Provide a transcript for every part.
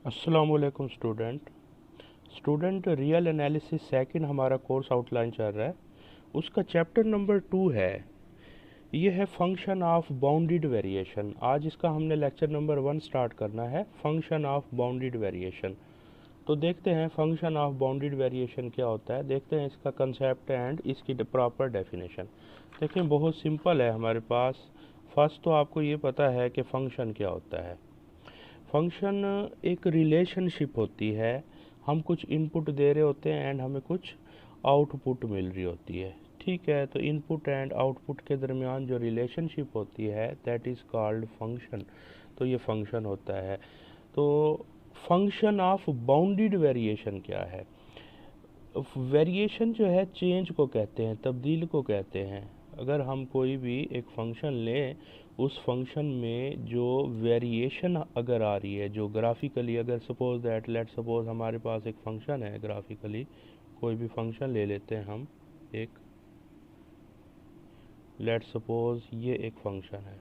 अस्सलामुअलैकुम student real analysis second हमारा course outline चल रहा है। उसका चैप्टर नंबर 2 है। ये है फंक्शन ऑफ बाउंडेड वेरिएशन। आज इसका हमने लेक्चर नंबर 1 स्टार्ट करना है, फंक्शन ऑफ बाउंडेड वेरिएशन। तो देखते हैं फंक्शन ऑफ बाउंडेड वेरिएशन क्या होता है, देखते हैं इसका कंसेप्ट एंड इसकी प्रॉपर डेफिनेशन। देखें बहुत सिंपल है हमारे पास। फर्स्ट तो आपको ये पता है कि फंक्शन क्या होता है। फंक्शन एक रिलेशनशिप होती है। हम कुछ इनपुट दे रहे होते हैं एंड हमें कुछ आउटपुट मिल रही होती है। ठीक है, तो इनपुट एंड आउटपुट के दरमियान जो रिलेशनशिप होती है दैट इज़ कॉल्ड फंक्शन। तो ये फंक्शन होता है। तो फंक्शन ऑफ बाउंडेड वेरिएशन क्या है? वेरिएशन जो है चेंज को कहते हैं, तब्दील को कहते हैं। अगर हम कोई भी एक फंक्शन लें, उस फंक्शन में जो वेरिएशन अगर आ रही है, जो ग्राफिकली, अगर सपोज दैट लेट सपोज हमारे पास एक फंक्शन है ग्राफिकली, कोई भी फंक्शन ले लेते हैं हम एक, लेट सपोज ये एक फंक्शन है,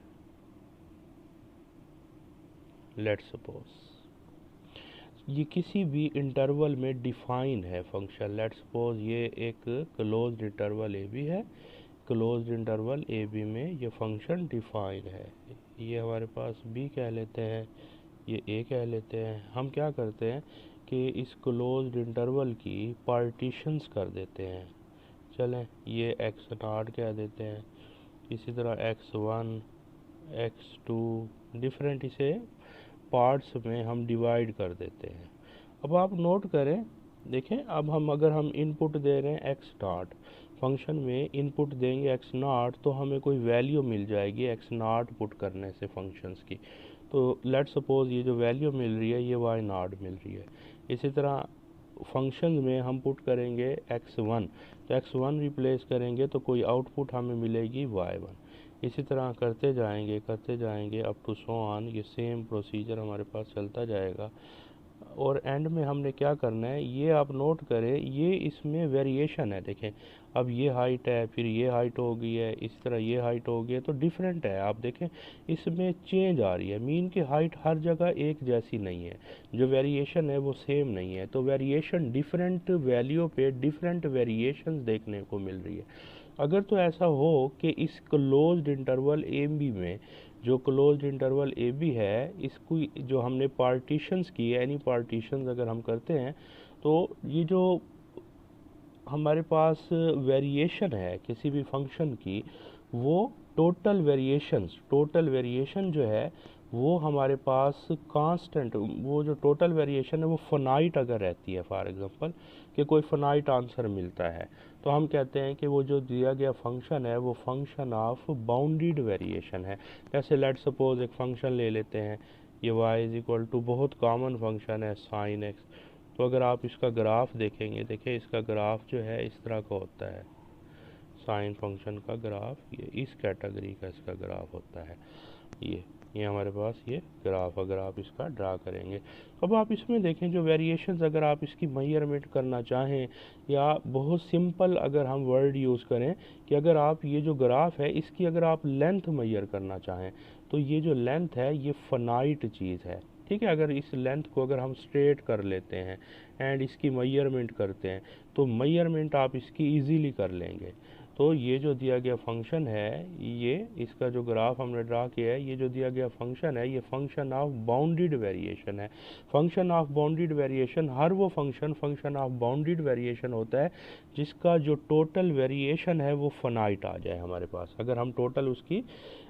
लेट सपोज ये किसी भी इंटरवल में डिफाइन है फंक्शन। लेट सपोज ये एक क्लोज्ड इंटरवल ए बी है, क्लोज्ड इंटरवल ए बी में ये फंक्शन डिफाइन है। ये हमारे पास बी कह लेते हैं, ये ए कह लेते हैं। हम क्या करते हैं कि इस क्लोज्ड इंटरवल की पार्टीशंस कर देते हैं। चलें, ये एक्स नॉट कह देते हैं, इसी तरह x1 x2 डिफरेंट इसे पार्ट्स में हम डिवाइड कर देते हैं। अब आप नोट करें, देखें, अब हम अगर हम इनपुट दे रहे हैं एक्स नॉट, फंक्शन में इनपुट देंगे एक्स नॉट, तो हमें कोई वैल्यू मिल जाएगी एक्स नॉट पुट करने से फंक्शंस की। तो लेट सपोज ये जो वैल्यू मिल रही है ये वाई नॉट मिल रही है। इसी तरह फंक्शन में हम पुट करेंगे x1, तो x1 रिप्लेस करेंगे तो कोई आउटपुट हमें मिलेगी y1। इसी तरह करते जाएंगे अप टू सो ऑन, ये सेम प्रोसीजर हमारे पास चलता जाएगा। और एंड में हमने क्या करना है, ये आप नोट करें, ये इसमें वेरिएशन है। देखें, अब ये हाइट है, फिर ये हाइट हो गई है, इस तरह ये हाइट हो गई है, तो डिफरेंट है। आप देखें इसमें चेंज आ रही है, मीन की हाइट हर जगह एक जैसी नहीं है, जो वेरिएशन है वो सेम नहीं है। तो वेरिएशन डिफरेंट वैल्यू पे डिफरेंट वेरिएशंस देखने को मिल रही है। अगर तो ऐसा हो कि इस क्लोज्ड इंटरवल ए बी में, जो क्लोज्ड इंटरवल ए बी है, इसको जो हमने पार्टीशंस की है, एनी पार्टीशंस अगर हम करते हैं, तो ये जो हमारे पास वेरिएशन है किसी भी फंक्शन की, वो टोटल वेरिएशन जो है वो हमारे पास कांस्टेंट, वो जो टोटल वेरिएशन है वो फनाइट अगर रहती है, फॉर एग्जांपल कि कोई फनाइट आंसर मिलता है, तो हम कहते हैं कि वो जो दिया गया फंक्शन है वो फंक्शन ऑफ बाउंडेड वेरिएशन है। जैसे लेट सपोज एक फंक्शन ले लेते हैं, ये y इज इक्वल टू, बहुत कॉमन फंक्शन है साइन x। तो अगर आप इसका ग्राफ देखेंगे, देखिए इसका ग्राफ जो है इस तरह का होता है, साइन फंक्शन का ग्राफ ये इस कैटेगरी का इसका ग्राफ होता है। ये हमारे पास ये ग्राफ, अगर आप इसका ड्रा करेंगे, अब आप इसमें देखें जो वेरिएशंस, अगर आप इसकी मेजरमेंट करना चाहें, या बहुत सिंपल अगर हम वर्ड यूज़ करें कि अगर आप ये जो ग्राफ है इसकी अगर आप लेंथ मेजर करना चाहें, तो ये जो लेंथ है ये फनाइट चीज़ है। ठीक है, अगर इस लेंथ को अगर हम स्ट्रेट कर लेते हैं एंड इसकी मेजरमेंट करते हैं, तो मेजरमेंट आप इसकी इजीली कर लेंगे। तो ये जो दिया गया फंक्शन है, ये इसका जो ग्राफ हमने ड्रा किया है, ये जो दिया गया फंक्शन है, ये फंक्शन ऑफ बाउंडेड वेरिएशन है। फंक्शन ऑफ बाउंडेड वेरिएशन, हर वो फंक्शन ऑफ बाउंडेड वेरिएशन होता है जिसका जो टोटल वेरिएशन है वो फनाइट आ जाए हमारे पास। अगर हम टोटल उसकी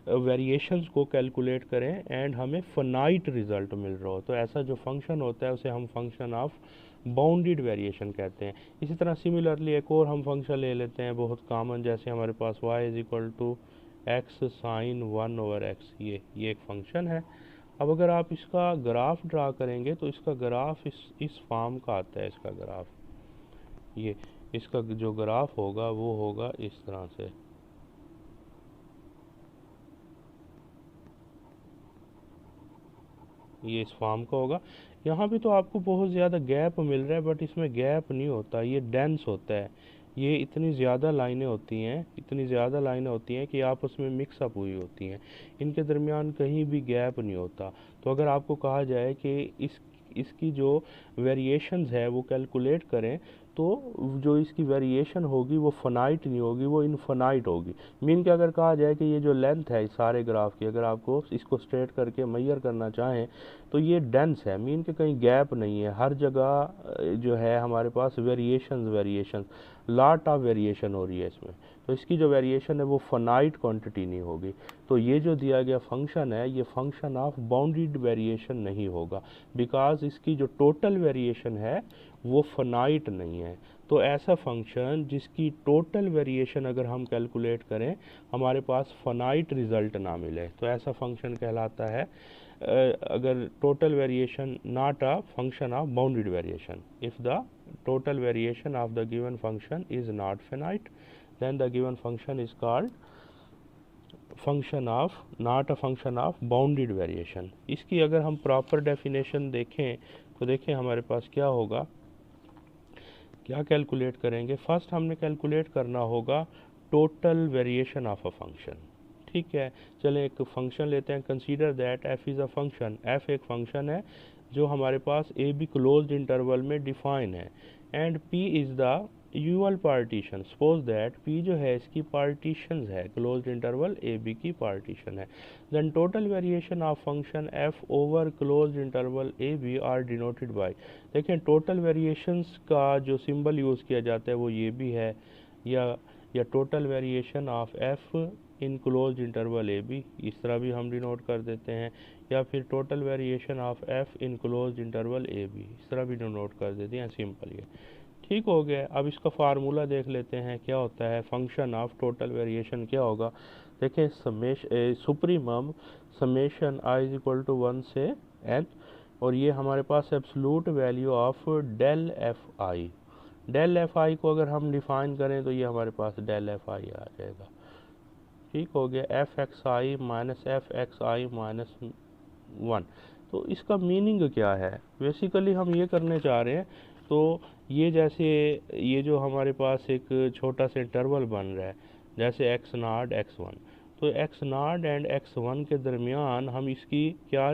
वेरिएशंस को कैलकुलेट करें एंड हमें फनाइट रिजल्ट मिल रहा हो, तो ऐसा जो फंक्शन होता है उसे हम फंक्शन ऑफ बाउंडेड वेरिएशन कहते हैं। इसी तरह सिमिलरली एक और हम फंक्शन ले लेते हैं बहुत कॉमन, जैसे हमारे पास y is equal to x sine 1/x, ये एक फंक्शन है। अब अगर आप इसका ग्राफ ड्रा करेंगे तो इसका ग्राफ इस फॉर्म का आता है। इसका ग्राफ, ये इसका जो ग्राफ होगा वो होगा इस तरह से। ये इस फॉर्म का होगा। यहाँ पे तो आपको बहुत ज़्यादा गैप मिल रहा है, बट इसमें गैप नहीं होता, ये डेंस होता है। ये इतनी ज़्यादा लाइनें होती हैं, इतनी ज़्यादा लाइनें होती हैं कि आपस में मिक्सअप हुई होती हैं, इनके दरमियान कहीं भी गैप नहीं होता। तो अगर आपको कहा जाए कि इसकी जो वेरिएशंस है वो कैलकुलेट करें तो जो इसकी वेरिएशन होगी वो फाइनाइट नहीं होगी, वो इनफाइनाइट होगी। मीन के अगर कहा जाए कि ये जो लेंथ है इस सारे ग्राफ की, अगर आपको इसको स्ट्रेट करके मेजर करना चाहें तो ये डेंस है, मीन के कहीं गैप नहीं है, हर जगह जो है हमारे पास वेरिएशन लॉट ऑफ वेरिएशन हो रही है इसमें, तो इसकी जो वेरिएशन है वो फाइनाइट क्वांटिटी नहीं होगी। तो ये जो दिया गया फंक्शन है ये फंक्शन ऑफ बाउंडेड वेरिएशन नहीं होगा, बिकॉज इसकी जो टोटल वेरिएशन है वो फाइनाइट नहीं है। तो ऐसा फंक्शन जिसकी टोटल वेरिएशन अगर हम कैलकुलेट करें हमारे पास फाइनाइट रिजल्ट ना मिले तो ऐसा फंक्शन कहलाता है अगर total variation not a function of bounded variation, if the total variation of the given function is not finite, then the given function is called function of not a function of bounded variation। इसकी अगर हम proper definition देखें तो देखें हमारे पास क्या होगा, क्या कैलकुलेट करेंगे। फर्स्ट हमने कैलकुलेट करना होगा total variation of a function. ठीक है, चलें एक फंक्शन लेते हैं, consider that F is a function, f एक फंक्शन है जो हमारे पास ए बी क्लोज्ड इंटरवल में डिफाइन है, and p is the usual partition. Suppose that p जो है इसकी पार्टीशंस है, क्लोज्ड इंटरवल ए बी की पार्टीशन है, then total variation of function f over closed interval A b are denoted by. देखें total variations का जो सिंबल यूज़ किया जाता है वो ये भी है, या total variation of f in closed interval A b, इस तरह भी हम डिनोट कर देते हैं, या फिर total variation of f in closed interval A b, इस तरह भी डिनोट कर देते हैं, सिंपल ये। ठीक हो गया। अब इसका फार्मूला देख लेते हैं क्या होता है, फंक्शन ऑफ टोटल वेरिएशन क्या होगा। देखें supremum summation I is equal to 1 से n, और ये हमारे पास absolute value of del F I. Del F I को अगर हम डिफाइन करें तो ये हमारे पास डेल एफ आई आ जाएगा। ठीक हो गया, F x I minus F x I minus 1। तो इसका मीनिंग क्या है, बेसिकली हम ये करने चाह रहे हैं, तो ये जैसे ये जो हमारे पास एक छोटा सा इंटरवल बन रहा है जैसे एक्स नॉट एक्स वन, तो x not and x one के दरमियान हम इसकी क्या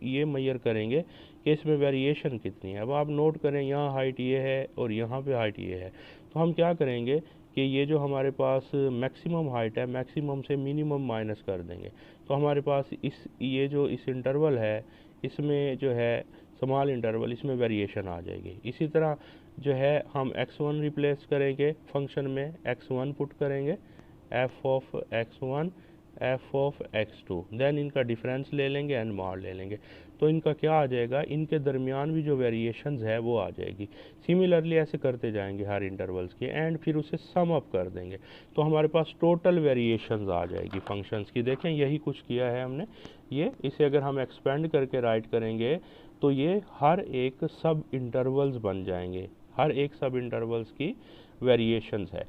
ये मेजर करेंगे कि इसमें वेरिएशन कितनी है। अब आप नोट करें यहाँ हाइट ये है और यहाँ पे हाइट ये है, तो हम क्या करेंगे कि ये जो हमारे पास मैक्सिमम हाइट है मैक्सिमम से मिनिमम माइनस कर देंगे, तो हमारे पास ये जो इस इंटरवल है इसमें जो है स्मॉल इंटरवल इसमें वेरिएशन आ जाएगी। इसी तरह जो है हम x1 रिप्लेस करेंगे फंक्शन में, x1 पुट करेंगे, f of x1 f of x2, then इनका डिफरेंस ले लेंगे एंड मॉड ले लेंगे, तो इनका क्या आ जाएगा, इनके दरमियान भी जो वेरिएशंस है वो आ जाएगी। सिमिलरली ऐसे करते जाएंगे हर इंटरवल्स के, एंड फिर उसे सम अप कर देंगे तो हमारे पास टोटल वेरिएशंस आ जाएगी फंक्शंस की। देखें यही कुछ किया है हमने, ये इसे अगर हम एक्सपेंड करके राइट करेंगे तो ये हर एक सब इंटरवल्स बन जाएंगे, हर एक सब इंटरवल्स की वेरिएशंस है,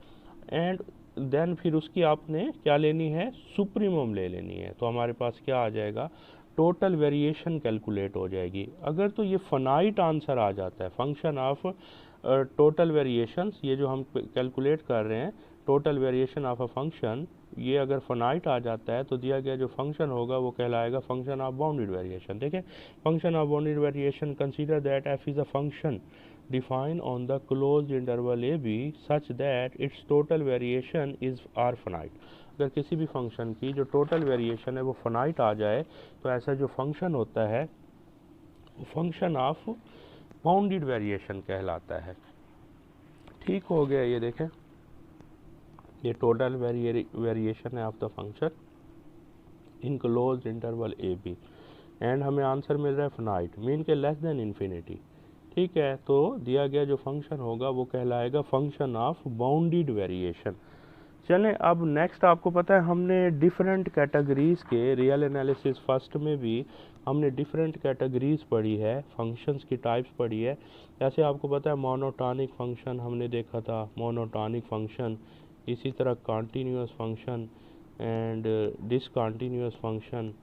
एंड देन फिर उसकी आपने क्या लेनी है, सुप्रीमम ले लेनी है, तो हमारे पास क्या आ जाएगा, टोटल वेरिएशन कैलकुलेट हो जाएगी। अगर तो ये फाइनाइट आंसर आ जाता है फंक्शन ऑफ टोटल वेरिएशंस, ये जो हम कैलकुलेट कर रहे हैं total variation of a function, ये अगर फाइनाइट आ जाता है तो दिया गया जो फंक्शन होगा वो कहलाएगा फंक्शन ऑफ बाउंडेड वेरिएशन। देखें function of bounded variation, consider that F is a function define on the closed interval a b such that its total variation is r finite। अगर किसी भी फंक्शन की जो total variation है वो finite आ जाए तो ऐसा जो फंक्शन होता है वो फंक्शन ऑफ बाउंडेड वेरिएशन कहलाता है। ठीक हो गया, ये देखें ये टोटल वेरिएशन है of the function in closed interval A B, and हमें आंसर मिल रहा है फाइनाइट, मीन के लेस देन इन्फिनिटी। ठीक है, तो दिया गया जो फंक्शन होगा वो कहलाएगा फंक्शन ऑफ बाउंडेड वेरिएशन। चलें अब नेक्स्ट, आपको पता है हमने डिफरेंट कैटेगरीज़ के रियल एनालिसिस फर्स्ट में भी हमने डिफरेंट कैटेगरीज़ पढ़ी है, फंक्शंस की टाइप्स पढ़ी है। जैसे आपको पता है मोनोटॉनिक फंक्शन हमने देखा था, मोनोटॉनिक फंक्शन, इसी तरह continuous function and discontinuous function,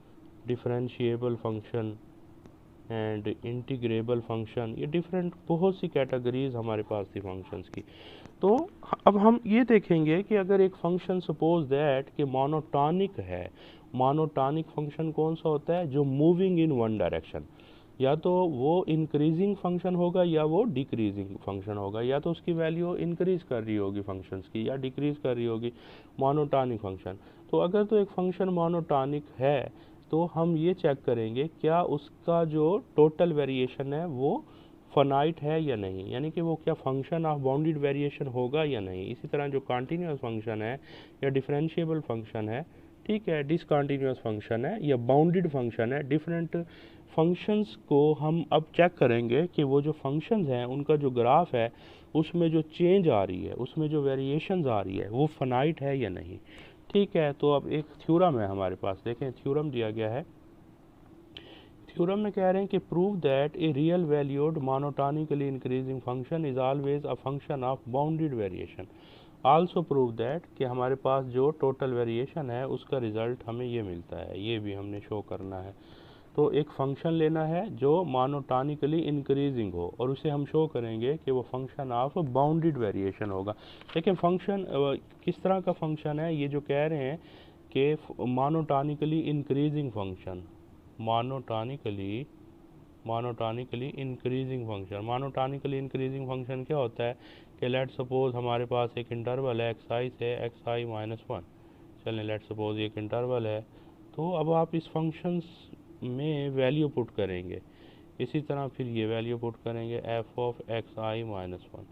differentiable function and integrable function, ये डिफरेंट बहुत सी कैटेगरीज हमारे पास थी फंक्शंस की। तो अब हम ये देखेंगे कि अगर एक फंक्शन सपोज दैट कि मोनोटॉनिक है, मोनोटॉनिक फंक्शन कौन सा होता है, जो मूविंग इन वन डायरेक्शन, या तो वो इंक्रीजिंग फंक्शन होगा या वो डिक्रीजिंग फंक्शन होगा, या तो उसकी वैल्यू इंक्रीज कर रही होगी फंक्शंस की या डिक्रीज कर रही होगी, मोनोटॉनिक फंक्शन। तो अगर तो एक फंक्शन मोनोटॉनिक है तो हम ये चेक करेंगे क्या उसका जो टोटल वेरिएशन है वो फाइनाइट है या नहीं, यानी कि वो क्या फंक्शन ऑफ बाउंडेड वेरिएशन होगा या नहीं। इसी तरह जो कॉन्टीन्यूस फंक्शन है या डिफरेंशिएबल फंक्शन है, ठीक है, डिसकंटिन्यूअस फंक्शन है या बाउंडेड फंक्शन है, डिफरेंट फंक्शंस को हम अब चेक करेंगे कि वो जो फंक्शंस हैं उनका जो ग्राफ है उसमें जो चेंज आ रही है, उसमें जो वेरिएशंस आ रही है वो फाइनाइट है या नहीं। ठीक है, तो अब एक थ्योरम है हमारे पास, देखें थ्योरम दिया गया है। थ्योरम में कह रहे हैं कि prove that a real valued monotonically increasing function is always a function of bounded variation. Also prove that कि हमारे पास जो टोटल वेरिएशन है उसका रिजल्ट हमें ये मिलता है, ये भी हमने शो करना है। तो एक फंक्शन लेना है जो मोनोटोनिकली इंक्रीजिंग हो और उसे हम शो करेंगे कि वो फंक्शन ऑफ बाउंडेड वेरिएशन होगा। लेकिन फंक्शन किस तरह का फंक्शन है, ये जो कह रहे हैं कि monotonically increasing function, monotonically monotonically increasing function. Monotonically increasing function क्या होता है कि लेट सपोज हमारे पास एक इंटरवल है एक्स आई से एक्स आई माइनस वन, चलें लेट सपोज एक इंटरवल है। तो अब आप इस फंक्शंस में वैल्यू पुट करेंगे, इसी तरह फिर ये वैल्यू पुट करेंगे F of X I minus one,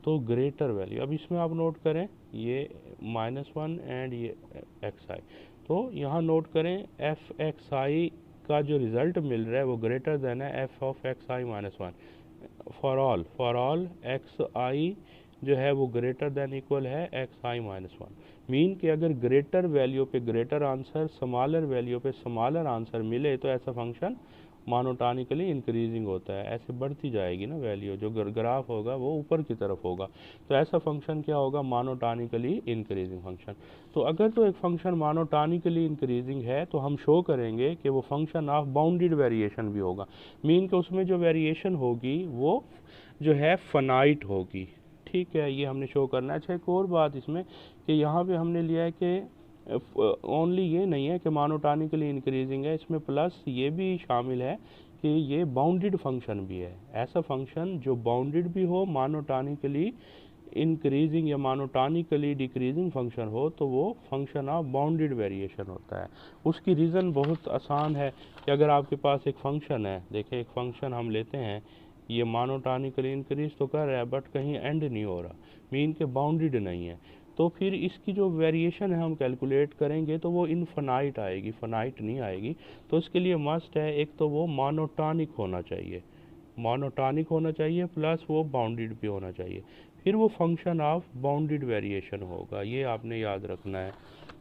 तो ग्रेटर वैल्यू। अब इसमें आप नोट करें ये माइनस वन एंड ये एक्स आई, तो यहाँ नोट करें एफ एक्स आई का जो रिज़ल्ट मिल रहा है वो ग्रेटर देन है F of X I minus one for all X I जो है वो ग्रेटर देन इक्वल है X I minus one. Mean कि अगर ग्रेटर वैल्यू पे ग्रेटर आंसर, स्मॉलर वैल्यू पे स्मॉलर आंसर मिले तो ऐसा फंक्शन मोनोटोनिकली इंक्रीजिंग होता है। ऐसे बढ़ती जाएगी ना वैल्यू, जो ग्राफ होगा वो ऊपर की तरफ होगा, तो ऐसा फंक्शन क्या होगा, मोनोटोनिकली इंक्रीजिंग फंक्शन। तो अगर तो एक फंक्शन मोनोटोनिकली इंक्रीजिंग है तो हम शो करेंगे कि वो फंक्शन ऑफ बाउंडेड वेरिएशन भी होगा। मीन कि उसमें जो वेरिएशन होगी वो जो है फाइनाइट होगी। ठीक है, ये हमने शो करना है। अच्छा, एक और बात इसमें कि यहाँ पे हमने लिया है कि ओनली ये नहीं है कि मोनोटोनिकली इंक्रीजिंग है, इसमें प्लस ये भी शामिल है कि ये बाउंडेड फंक्शन भी है। ऐसा फंक्शन जो बाउंडेड भी हो, मोनोटोनिकली इंक्रीजिंग या मोनोटोनिकली डिक्रीजिंग फंक्शन हो, तो वो फंक्शन ऑफ बाउंडेड वेरिएशन होता है। उसकी रीज़न बहुत आसान है कि अगर आपके पास एक फंक्शन है, देखें एक फंक्शन हम लेते हैं, ये मोनोटोनिकली इंक्रीज तो कर रहा है बट कहीं एंड नहीं हो रहा, मीन के बाउंडेड नहीं है, तो फिर इसकी जो वेरिएशन है हम कैलकुलेट करेंगे तो वो इनफाइनाइट आएगी, फाइनाइट नहीं आएगी। तो इसके लिए मस्ट है एक तो वो मोनोटॉनिक होना चाहिए, मोनोटॉनिक होना चाहिए, प्लस वो बाउंडेड भी होना चाहिए, फिर वो फंक्शन ऑफ बाउंडेड वेरिएशन होगा, ये आपने याद रखना है।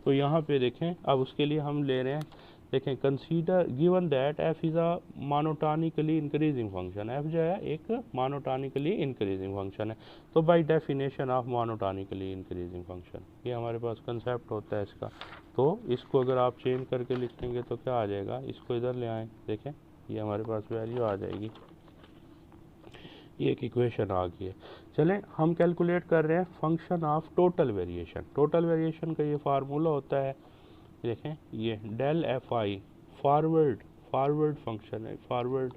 तो यहाँ पे देखें, अब उसके लिए हम ले रहे हैं, देखें consider given that F is a monotonically increasing function. F जो है एक मोनोटोनिकली इंक्रीजिंग फंक्शन है, तो by definition of monotonically increasing function ये हमारे पास कंसेप्ट होता है इसका। तो इसको अगर आप चेंज करके लिखेंगे तो क्या आ जाएगा, इसको इधर ले आएँ, देखें ये हमारे पास वैल्यू आ जाएगी, ये एक इक्वेशन आ गई है। चलें हम कैलकुलेट कर रहे हैं function of total variation. Total variation का ये फार्मूला होता है, देखें ये del F I forward, forward function है, फॉरवर्ड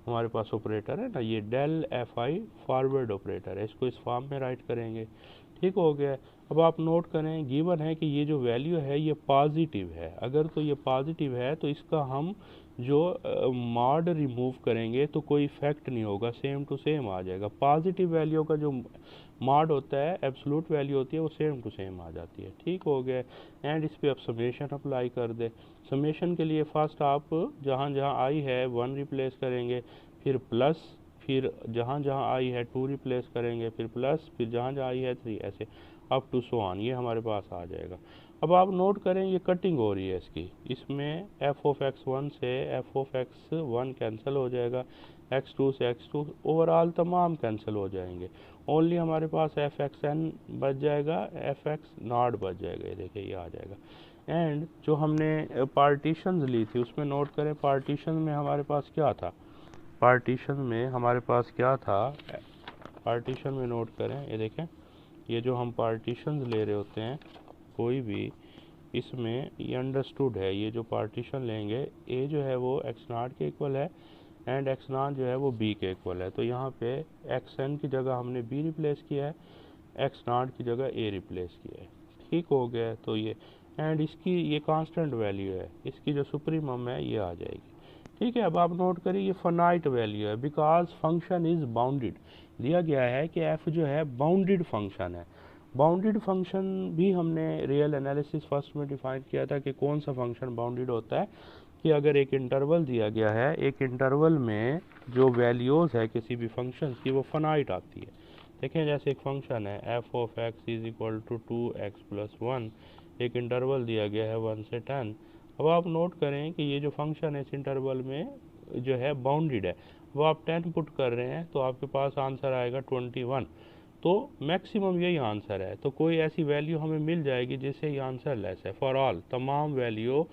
हमारे पास ऑपरेटर है ना, ये del F I forward operator है, इसको इस फॉर्म में राइट करेंगे। ठीक हो गया। अब आप नोट करें गिवन है कि ये जो वैल्यू है ये पॉजिटिव है, अगर तो ये पॉजिटिव है तो इसका हम जो मॉड रिमूव करेंगे तो कोई इफेक्ट नहीं होगा, सेम टू सेम आ जाएगा। पॉजिटिव वैल्यू का जो मॉड होता है, एब्सोल्यूट वैल्यू होती है, वो सेम टू सेम आ जाती है। ठीक हो गया। एंड इस पर आप समेशन अप्लाई कर दे। समेशन के लिए फर्स्ट आप जहाँ जहाँ आई है 1 रिप्लेस करेंगे, फिर प्लस, फिर जहाँ जहाँ आई है 2 रिप्लेस करेंगे, फिर प्लस, फिर जहाँ जहाँ आई है 3, ऐसे अप टू सो ऑन, ये हमारे पास आ जाएगा। अब आप नोट करें ये कटिंग हो रही है इसकी, इसमें एफ ऑफ एक्स वन से F of x one cancel हो जाएगा, एक्स टू से एक्स टू, ओवरऑल तमाम कैंसिल हो जाएंगे। ओनली हमारे पास एफ एक्स एन बच जाएगा, एफ एक्स नॉट बच जाएगा, ये देखिए ये आ जाएगा। एंड जो हमने पार्टीशंस ली थी उसमें नोट करें, पार्टीशन में हमारे पास क्या था, पार्टीशन में हमारे पास क्या था, पार्टीशन में नोट करें, ये देखें ये जो हम पार्टीशंस ले रहे होते हैं कोई भी, इसमें ये अंडरस्टूड है, ये जो पार्टीशन लेंगे ए जो है वो एक्स नॉट के इक्वल है, एंड एक्स नॉट जो है वो बी के इक्वल है। तो यहाँ पे एक्स एन की जगह हमने बी रिप्लेस किया है, एक्स नॉट की जगह ए रिप्लेस किया है। ठीक हो गया। तो ये एंड इसकी ये कांस्टेंट वैल्यू है, इसकी जो सुप्रीमम है ये आ जाएगी। ठीक है, अब आप नोट करिए ये फाइनाइट वैल्यू है बिकॉज फंक्शन इज बाउंडेड। दिया गया है कि एफ जो है बाउंडेड फंक्शन है। बाउंडेड फंक्शन भी हमने रियल एनालिसिस फर्स्ट में डिफाइन किया था कि कौन सा फंक्शन बाउंडेड होता है, कि अगर एक इंटरवल दिया गया है, एक इंटरवल में जो वैल्यूज़ है किसी भी फंक्शन की वो फाइनाइट आती है। देखें जैसे एक फंक्शन है F of X is equal to 2x+1, एक इंटरवल दिया गया है 1 से 10। अब आप नोट करें कि ये जो फंक्शन है इस इंटरवल में जो है बाउंडेड है। वो आप 10 पुट कर रहे हैं तो आपके पास आंसर आएगा 21। तो मैक्सिमम यही आंसर है। तो कोई ऐसी वैल्यू हमें मिल जाएगी जिससे ये आंसर लेस है। फॉर ऑल तमाम वैल्यू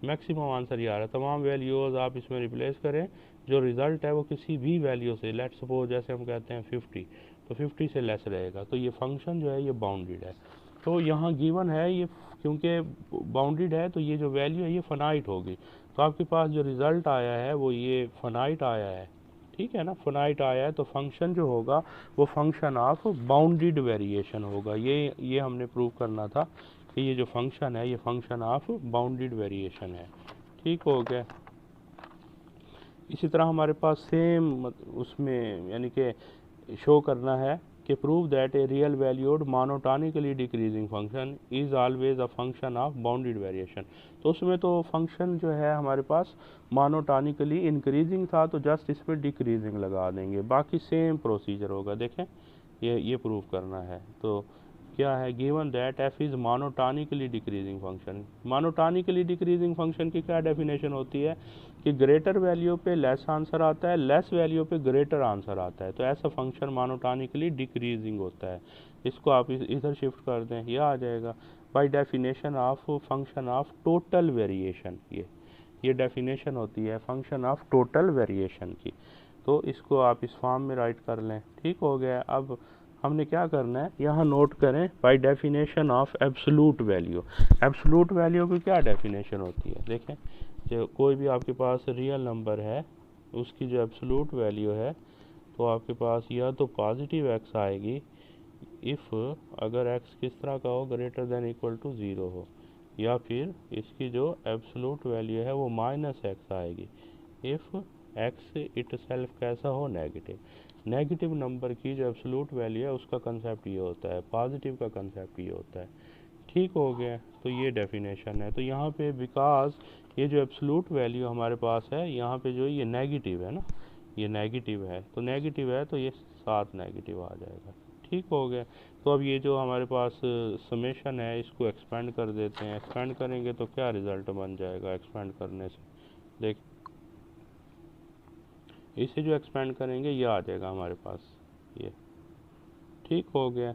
मैक्सिमम आंसर ये आ रहा है। तमाम वैल्यूज़ आप इसमें रिप्लेस करें, जो रिज़ल्ट है वो किसी भी वैल्यू से, लेट सपोज जैसे हम कहते हैं 50, तो 50 से लेस रहेगा। तो ये फंक्शन जो है ये बाउंडेड है। तो यहाँ गिवन है ये, क्योंकि बाउंडेड है तो ये जो वैल्यू है ये फाइनाइट होगी। तो आपके पास जो रिज़ल्ट आया है वो ये फाइनाइट आया है। ठीक है ना, फाइनाइट आया है तो फंक्शन जो होगा वो फंक्शन ऑफ बाउंडेड वेरिएशन होगा। ये हमने प्रूव करना था कि ये जो फंक्शन है ये फंक्शन ऑफ बाउंडेड वेरिएशन है। ठीक हो गया। इसी तरह हमारे पास सेम उसमें यानी कि शो करना है कि prove that a real valued monotonically decreasing function is always a function of bounded variation. तो उसमें तो फंक्शन जो है हमारे पास मोनोटोनिकली इंक्रीजिंग था तो जस्ट इस पर डिक्रीजिंग लगा देंगे, बाकी सेम प्रोसीजर होगा। देखें ये प्रूव करना है। तो क्या है, given that F is monotonically decreasing function. Monotonically decreasing function की क्या डेफिनेशन होती है कि ग्रेटर वैल्यू पे लेस आंसर आता है, लेस वैल्यू पे ग्रेटर आंसर आता है। तो ऐसा फंक्शन मोनोटोनिकली डिक्रीजिंग होता है। इसको आप इधर शिफ्ट कर दें, यह आ जाएगा by definition of function of total variation. ये डेफिनेशन होती है फंक्शन ऑफ टोटल वेरिएशन की। तो इसको आप इस फॉर्म में राइट कर लें। ठीक हो गया। अब हमने क्या करना है, यहाँ नोट करें by definition of absolute value. Absolute value की क्या डेफिनेशन होती है, देखें जो कोई भी आपके पास रियल नंबर है उसकी जो एब्सोलूट वैल्यू है तो आपके पास या तो पॉजिटिव एक्स आएगी इफ़ अगर एक्स किस तरह का हो, ग्रेटर देन इक्वल टू 0 हो, या फिर इसकी जो एब्सोलूट वैल्यू है वो -x आएगी इफ़ एक्स इट सेल्फ कैसा हो, नेगेटिव। नेगेटिव नंबर की जो एब्सोलूट वैल्यू है उसका कंसेप्ट ये होता है, पॉजिटिव का कंसेप्ट ये होता है। ठीक हो गया। तो ये डेफिनेशन है। तो यहाँ पे बिकॉज ये जो एब्सोलूट वैल्यू हमारे पास है यहाँ पे जो ये नेगेटिव है ना, ये नेगेटिव है, तो नेगेटिव है तो ये साथ नेगेटिव आ जाएगा। ठीक हो गया। तो अब ये जो हमारे पास समेशन है इसको एक्सपेंड कर देते हैं। एक्सपेंड करेंगे तो क्या रिज़ल्ट बन जाएगा एक्सपेंड करने से, देख इसे जो एक्सपेंड करेंगे ये आ जाएगा हमारे पास ये। ठीक हो गया।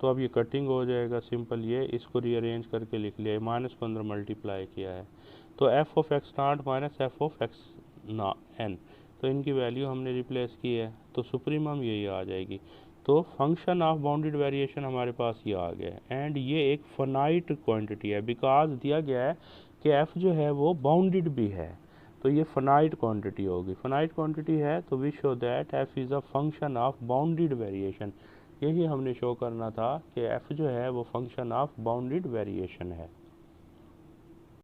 तो अब ये कटिंग हो जाएगा सिंपल, ये इसको रीअरेंज करके लिख लिया है, -15 मल्टीप्लाई किया है। तो F of x not minus F of x ना एन, तो इनकी वैल्यू हमने रिप्लेस की है तो सुप्रीमम यही आ जाएगी। तो फंक्शन ऑफ बाउंडेड वेरिएशन हमारे पास ये आ गया है एंड ये एक फाइनाइट क्वांटिटी है बिकॉज दिया गया है कि एफ जो है वो बाउंडेड भी है। तो ये फाइनाइट क्वांटिटी होगी, फाइनाइट क्वांटिटी है तो we show that F is a function of bounded variation. यही हमने शो करना था कि एफ जो है वो फंक्शन ऑफ बाउंडेड वेरिएशन है।